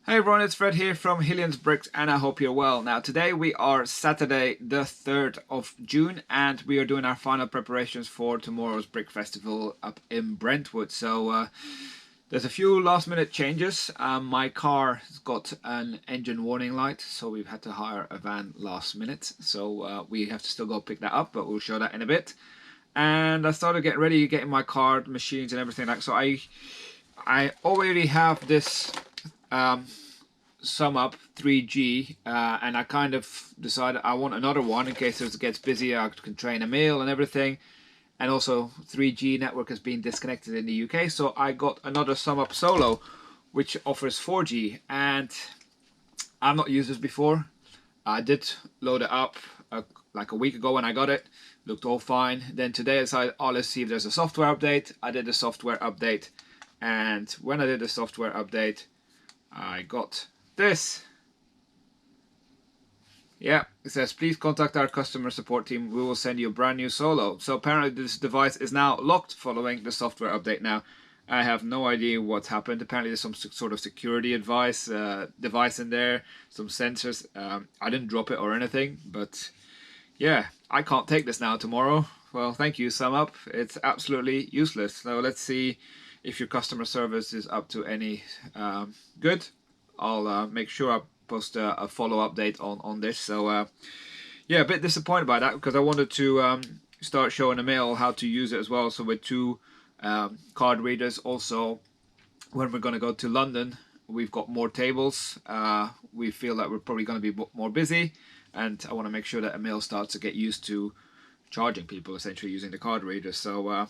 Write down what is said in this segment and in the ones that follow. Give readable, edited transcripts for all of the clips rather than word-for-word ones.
Hey everyone, it's Fred here from Hillians Bricks and I hope you're well. Now today we are Saturday the 3rd of June and we are doing our final preparations for tomorrow's Brick Festival up in Brentwood. So there's a few last minute changes. My car has got an engine warning light, so we've had to hire a van last minute. So we have to still go pick that up, but we'll show that in a bit. And I started getting ready, getting my car, machines and everything like so. I already have this Sum Up 3G and I kind of decided I want another one in case it gets busy. I can train a mail and everything, and also 3G network has been disconnected in the UK, so I got another Sum Up Solo which offers 4G, and I've not used this before. I did load it up like a week ago when I got it. Looked all fine. Then today I decided, oh, let's see if there's a software update. I did a software update, and when I did the software update I got this. Yeah, it says please contact our customer support team, we will send you a brand new Solo. So apparently this device is now locked following the software update. Now I have no idea what's happened. Apparently there's some sort of security device in there, some sensors. I didn't drop it or anything, but yeah, I can't take this now tomorrow. Well, thank you, Sum Up. It's absolutely useless. So let's see if your customer service is up to any good. I'll make sure I post a follow update on this. So yeah, a bit disappointed by that because I wanted to start showing the mail how to use it as well. So with two card readers. Also, when we're going to go to London, we've got more tables. We feel that we're probably going to be more busy, and I want to make sure that Emil starts to get used to charging people essentially using the card readers. So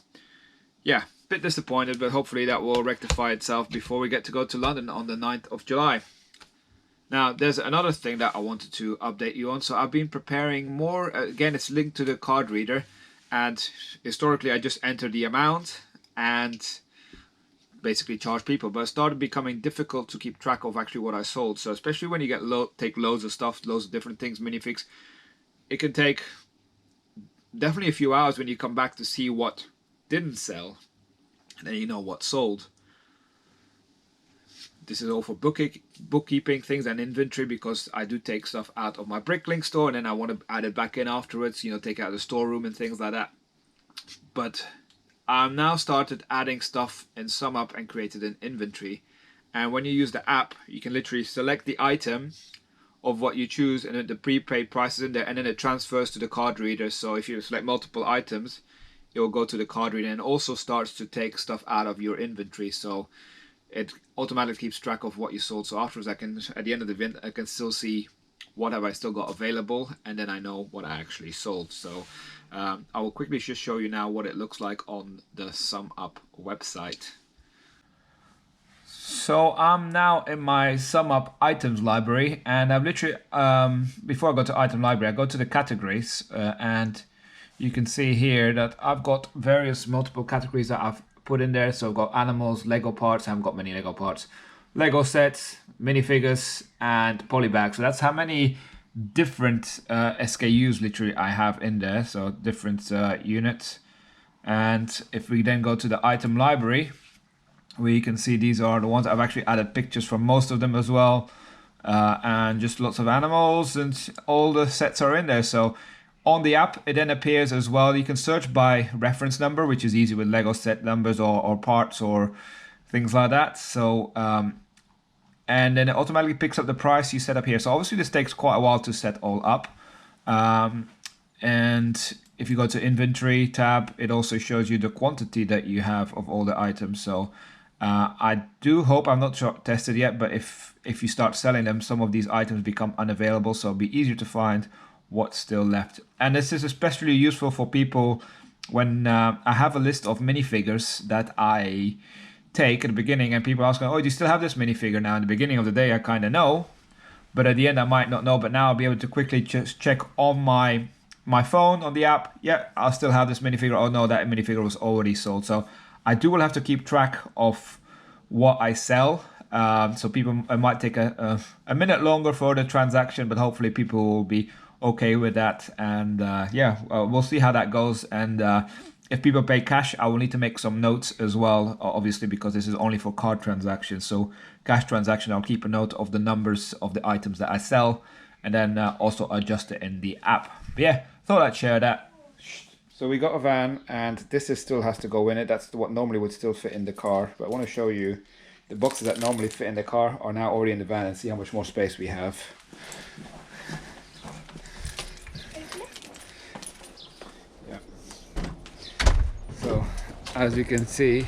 yeah, bit disappointed, but hopefully that will rectify itself before we get to go to London on the 9th of July. Now there's another thing that I wanted to update you on. So I've been preparing more, again it's linked to the card reader, and historically I just entered the amount and basically charge people, but it started becoming difficult to keep track of actually what I sold. So especially when you get take loads of stuff, loads of different things, minifigs, it can take definitely a few hours when you come back to see what didn't sell, and then you know what sold. This is all for bookkeeping things and inventory, because I do take stuff out of my bricklink store and then I want to add it back in afterwards, you know, take it out of the storeroom and things like that. But I've now started adding stuff in Sum Up and created an inventory, and when you use the app you can literally select the item of what you choose and then the prepaid prices in there, and then it transfers to the card reader. So if you select multiple items, it will go to the card reader and also starts to take stuff out of your inventory, so it automatically keeps track of what you sold. So afterwards I can, at the end of the event, I can still see what have I still got available, and then I know what I actually sold. So I will quickly just show you now what it looks like on the Sum Up website. So I'm now in my Sum Up items library, and I've literally, before I go to item library, I go to the categories, and you can see here that I've got various multiple categories that I've put in there. So I've got animals, Lego parts, I haven't got many Lego parts, Lego sets, minifigures, and polybags. So that's how many different SKUs literally I have in there, so different units. And if we then go to the item library, we can see these are the ones. I've actually added pictures from most of them as well, and just lots of animals, and all the sets are in there. So on the app it then appears as well. You can search by reference number, which is easy with Lego set numbers or parts or things like that. So and then it automatically picks up the price you set up here. So obviously this takes quite a while to set all up, and if you go to inventory tab, it also shows you the quantity that you have of all the items. So I do hope, I'm not sure tested yet, but if you start selling them, some of these items become unavailable, so it'll be easier to find what's still left. And this is especially useful for people when I have a list of minifigures that I take at the beginning, and people ask, oh, do you still have this minifigure? Now in the beginning of the day I kind of know, but at the end I might not know. But now I'll be able to quickly just check on my phone on the app, yeah, I'll still have this minifigure. Oh no, that minifigure was already sold. So I will have to keep track of what I sell. So people, it might take a minute longer for the transaction, but hopefully people will be okay with that. And yeah, we'll see how that goes. And if people pay cash, I will need to make some notes as well, obviously, because this is only for card transactions. So cash transaction, I'll keep a note of the numbers of the items that I sell, and then also adjust it in the app. But yeah, thought I'd share that. So we got a van, and this still has to go in it. That's what normally would still fit in the car. But I want to show you the boxes that normally fit in the car are now already in the van, and see how much more space we have. So, as you can see,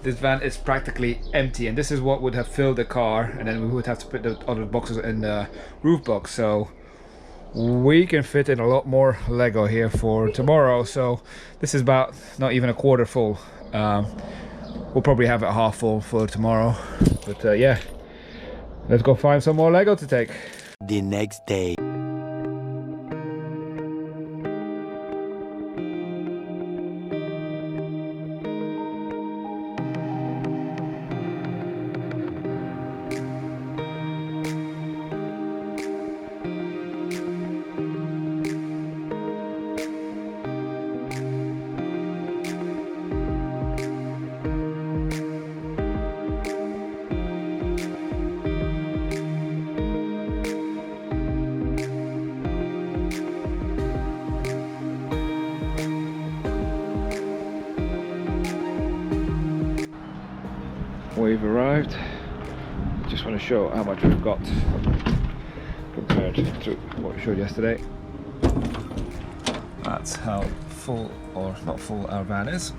this van is practically empty, and this is what would have filled the car, and then we would have to put the other boxes in the roof box. So we can fit in a lot more Lego here for tomorrow. So this is about not even a quarter full. We'll probably have it half full for tomorrow. But yeah, let's go find some more Lego to take. The next day. We've arrived. Just want to show how much we've got compared to what we showed yesterday. That's how full, or not full, our van is.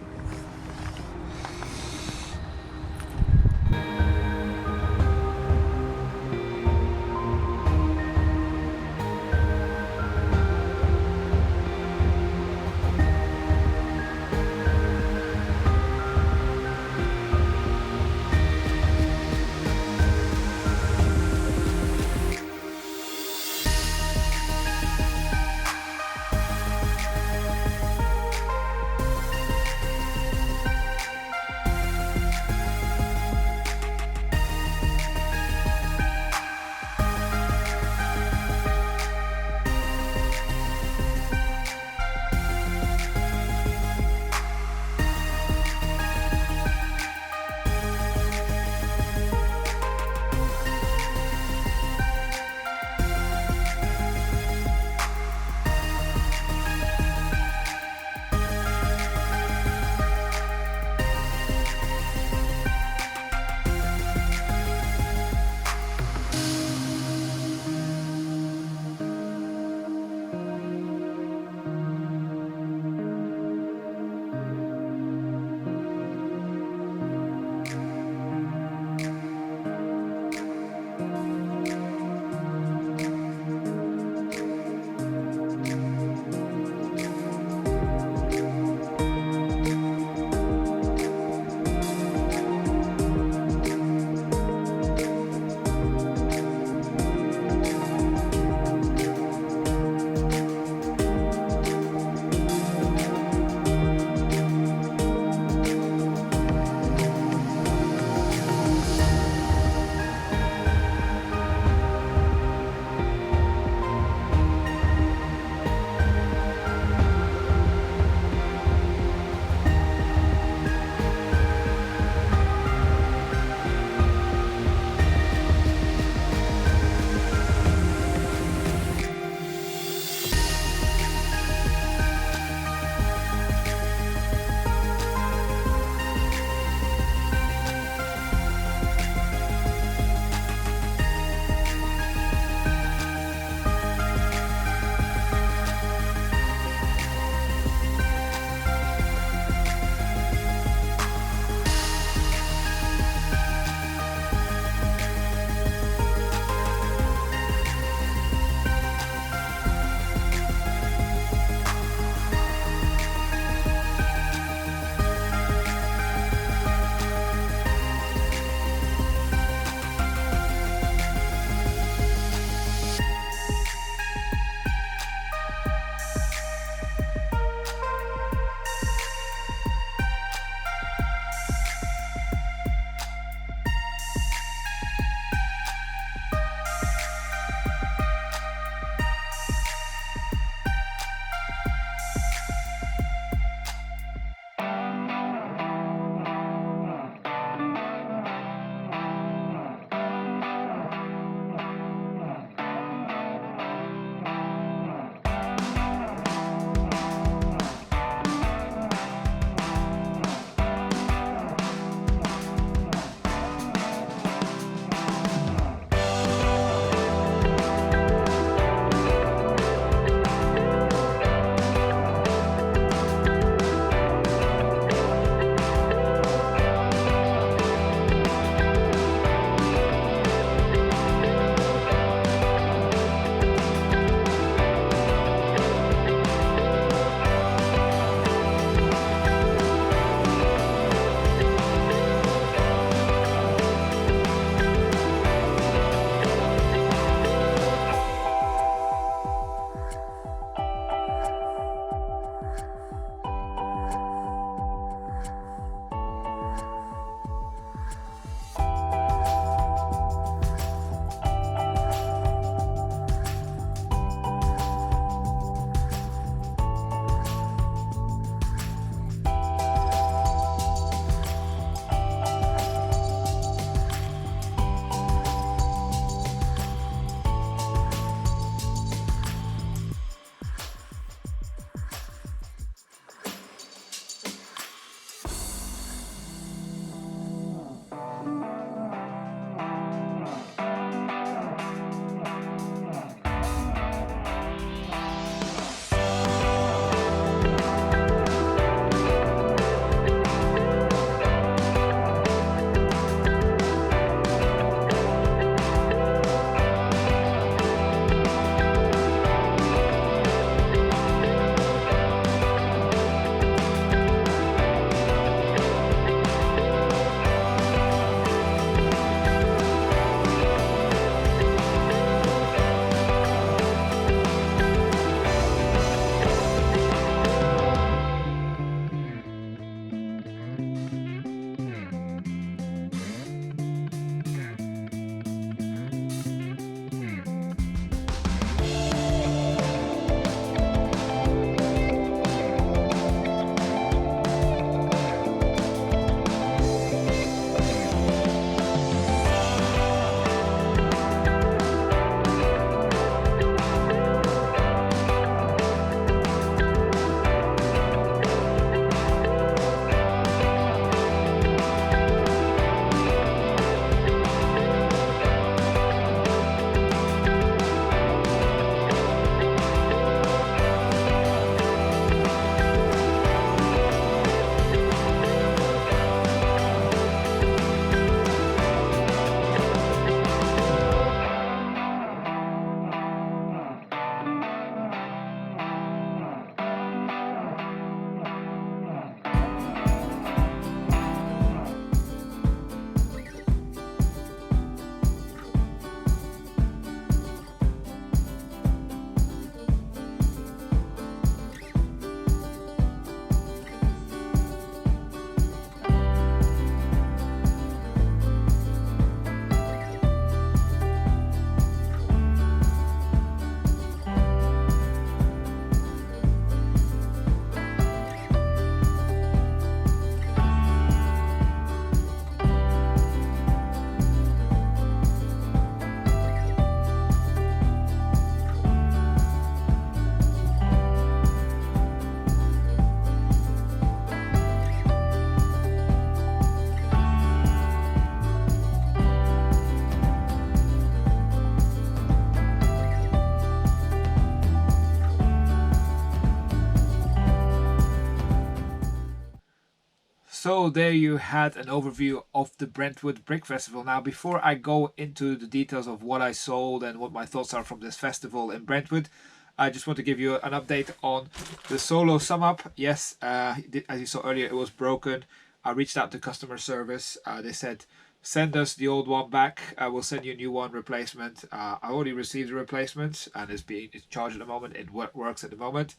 So there you had an overview of the Brentwood Brick Festival. Now, before I go into the details of what I sold and what my thoughts are from this festival in Brentwood, I just want to give you an update on the Solo sum up. Yes, as you saw earlier, it was broken. I reached out to customer service. They said, send us the old one back. I will send you a new one replacement. I already received the replacement and it's charged at the moment. It works at the moment.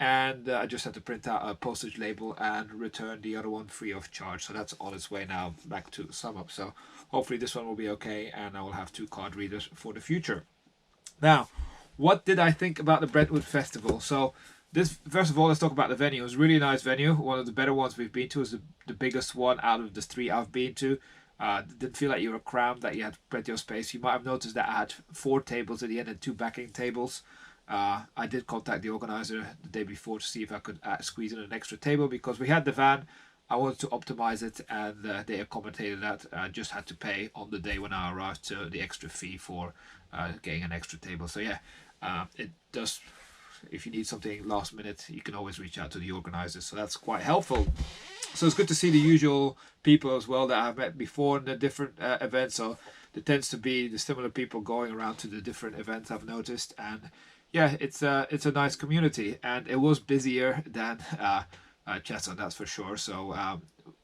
And I just had to print out a postage label and return the other one free of charge. So that's on its way now back to sum up. So hopefully this one will be okay and I will have 2 card readers for the future. Now, what did I think about the Brentwood Festival? So this, first of all, let's talk about the venue. It was a really nice venue. One of the better ones we've been to. Is the biggest one out of the 3 I've been to. Didn't feel like you were crammed, that you had plenty of space. You might have noticed that I had 4 tables at the end and 2 backing tables. I did contact the organizer the day before to see if I could squeeze in an extra table because we had the van. I wanted to optimize it and they accommodated that. I just had to pay on the day when I arrived the extra fee for getting an extra table. So yeah, it does. If you need something last minute, you can always reach out to the organizers. So that's quite helpful. So it's good to see the usual people as well that I've met before in the different events. So there tends to be the similar people going around to the different events I've noticed. And yeah, it's a nice community, and it was busier than Chester, that's for sure. So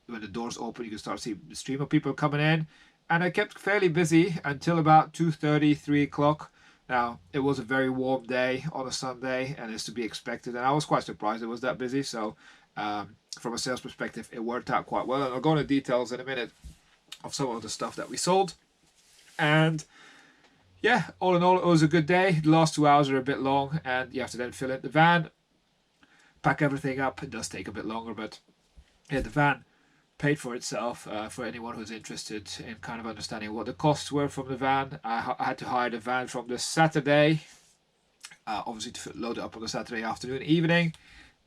when the doors open, you can start to see the stream of people coming in, and I kept fairly busy until about 2:30, 3 o'clock. Now, it was a very warm day on a Sunday, and it's to be expected, and I was quite surprised it was that busy. So from a sales perspective, it worked out quite well, and I'll go into details in a minute of some of the stuff that we sold. And yeah, all in all, it was a good day. The last 2 hours are a bit long, and you have to then fill in the van, pack everything up. It does take a bit longer, but yeah, the van paid for itself. For anyone who's interested in kind of understanding what the costs were from the van, I had to hire the van from the Saturday, obviously to load it up on the Saturday afternoon, evening,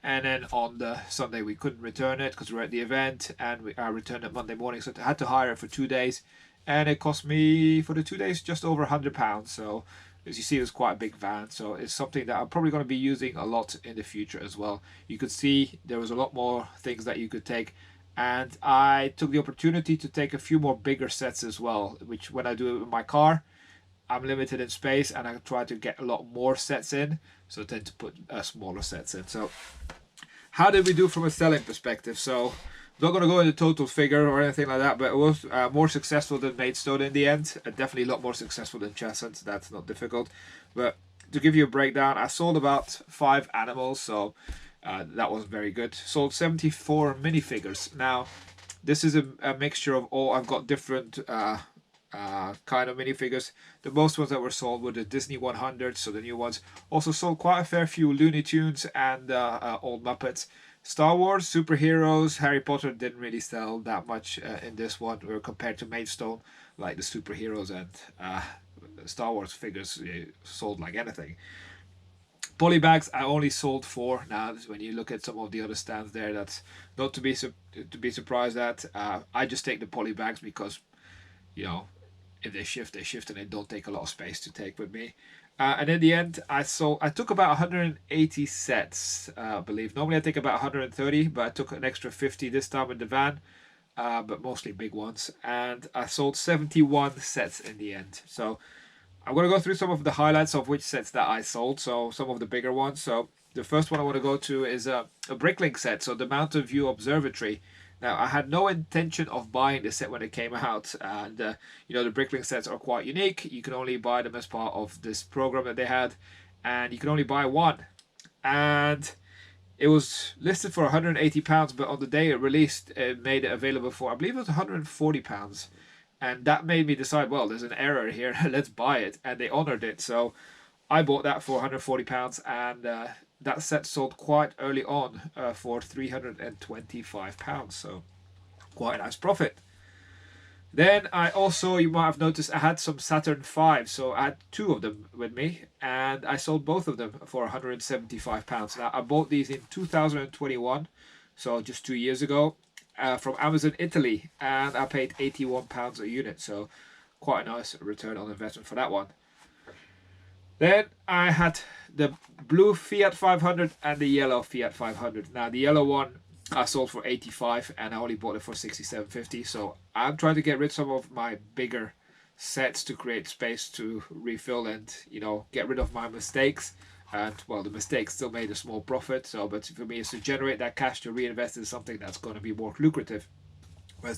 and then on the Sunday we couldn't return it because we were at the event, and I returned it Monday morning, so I had to hire it for 2 days. And it cost me, for the 2 days, just over £100. So as you see, it was quite a big van. So it's something that I'm probably going to be using a lot in the future as well. You could see there was a lot more things that you could take. And I took the opportunity to take a few more bigger sets as well, which when I do it with my car, I'm limited in space and I try to get a lot more sets in. So I tend to put smaller sets in. So how did we do from a selling perspective? So I'm not going to go into total figure or anything like that, but it was more successful than Maidstone in the end. Definitely a lot more successful than Cheshunt. That's not difficult. But to give you a breakdown, I sold about 5 animals, so that was very good. Sold 74 minifigures. Now, this is a mixture of all. I've got different kind of minifigures. The most ones that were sold were the Disney 100, so the new ones. Also sold quite a fair few Looney Tunes and old Muppets. Star Wars, superheroes, Harry Potter didn't really sell that much in this one compared to Maidstone, like the superheroes and Star Wars figures sold like anything. Polybags I only sold 4. Now when you look at some of the other stands there, that's not to be surprised at. I just take the polybags because, you know, if they shift, they shift, and they don't take a lot of space to take with me. And in the end, I took about 180 sets, I believe. Normally I take about 130, but I took an extra 50 this time in the van, but mostly big ones. And I sold 71 sets in the end. So I'm going to go through some of the highlights of which sets that I sold. So some of the bigger ones. So the first one I want to go to is a bricklink set. So the Mountain View Observatory. Now, I had no intention of buying this set when it came out, and you know, the bricklink sets are quite unique. You can only buy them as part of this program that they had, and you can only buy one. And it was listed for £180, but on the day it released, it made it available for, I believe it was £140. And that made me decide, well, there's an error here, let's buy it. And they honoured it, so I bought that for £140, and that set sold quite early on for £325, so quite a nice profit. Then I also, you might have noticed, I had some Saturn 5, so I had 2 of them with me, and I sold both of them for £175. Now, I bought these in 2021, so just 2 years ago, from Amazon Italy, and I paid £81 a unit, so quite a nice return on investment for that one. Then I had the blue Fiat 500 and the yellow Fiat 500. Now the yellow one I sold for 85 and I only bought it for 67.50. So I'm trying to get rid of some of my bigger sets to create space to refill and, you know, get rid of my mistakes. And well, the mistakes still made a small profit. So, but for me, it's to generate that cash to reinvest in something that's going to be more lucrative. Whereas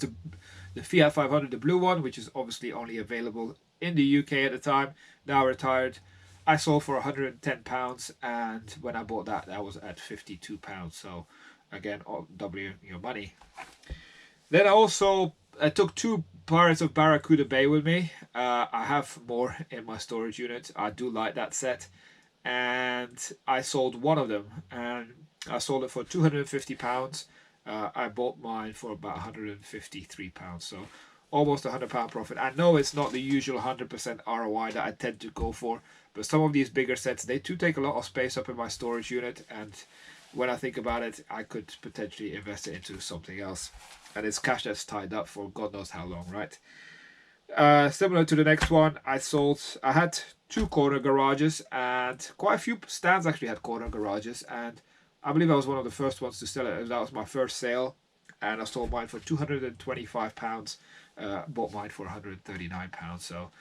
the Fiat 500, the blue one, which is obviously only available in the UK at the time, now retired, I sold for £110, and when I bought that, that was at £52. So again, double your money. Then I took two Pirates of Barracuda Bay with me. I have more in my storage unit. I do like that set, and I sold one of them, and I sold it for £250. I bought mine for about £153, so almost £100 profit. I know it's not the usual 100% ROI that I tend to go for, but some of these bigger sets, they do take a lot of space up in my storage unit, and when I think about it, I could potentially invest it into something else. And it's cash that's tied up for God knows how long, right? Similar to the next one, I had two corner garages, and quite a few stands actually had corner garages, and I believe I was one of the first ones to sell it. That was my first sale, and I sold mine for £225. Bought mine for £139, so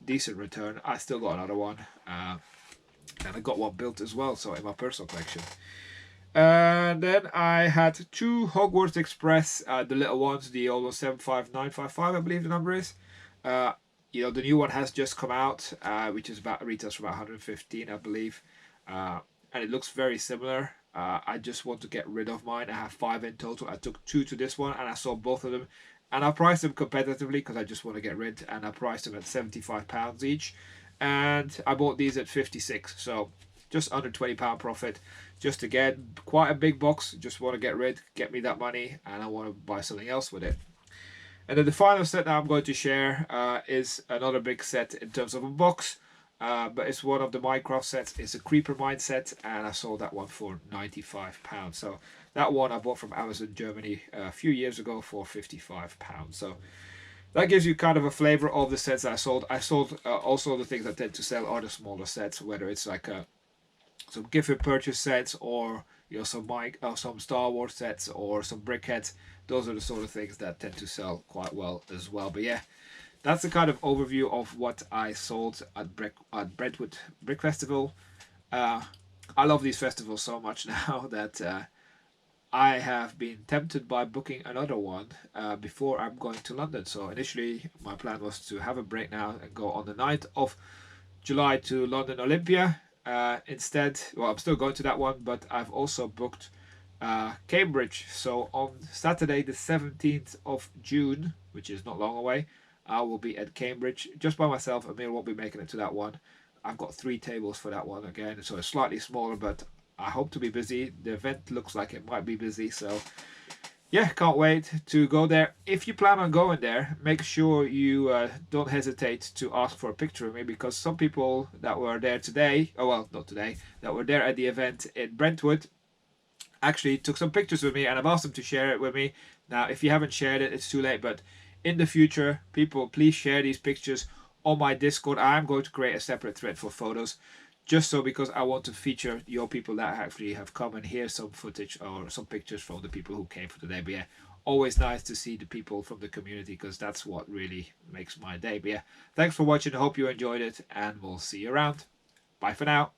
decent return. I still got another one, and I got one built as well, so in my personal collection. And then I had two Hogwarts Express, the little ones, the old 75955, I believe the number is. You know, the new one has just come out, which is about retails for about 115, I believe, and it looks very similar. I just want to get rid of mine. I have 5 in total. I took 2 to this one, and I sold both of them, and I priced them competitively because I just want to get rid. And I priced them at £75 each, and I bought these at 56, so just under £20 profit. Just again, quite a big box. Just want to get me that money, and I want to buy something else with it. And then the final set that I'm going to share is another big set in terms of a box, but it's one of the Minecraft sets. It's a Creeper Mine set, and I sold that one for £95. So that one I bought from Amazon Germany a few years ago for £55. So that gives you kind of a flavor of the sets that I sold. I sold also the things I tend to sell are the smaller sets, whether it's like some gift and purchase sets, or you know, some Star Wars sets, or some brickheads. Those are the sort of things that tend to sell quite well as well. But yeah, that's the kind of overview of what I sold at Brentwood Brick Festival. I love these festivals so much now that I have been tempted by booking another one before I'm going to London. So initially my plan was to have a break now and go on the 9th of July to London Olympia. Instead, well, I'm still going to that one, but I've also booked Cambridge. So on Saturday the 17th of June, which is not long away, I will be at Cambridge just by myself. Amir won't be making it to that one. I've got 3 tables for that one again, so it's slightly smaller, but I hope to be busy. The event looks like it might be busy, so yeah, can't wait to go there. If you plan on going there, make sure you don't hesitate to ask for a picture of me, because some people that were there today, oh well, not today, that were there at the event in Brentwood actually took some pictures with me, and I've asked them to share it with me. Now, if you haven't shared it, it's too late, but in the future, people, please share these pictures on my Discord. I'm going to create a separate thread for photos, just so, because I want to feature your people that actually have come, and here's some footage or some pictures from the people who came for today. But yeah, always nice to see the people from the community, because that's what really makes my day. But yeah, thanks for watching. I hope you enjoyed it, and we'll see you around. Bye for now.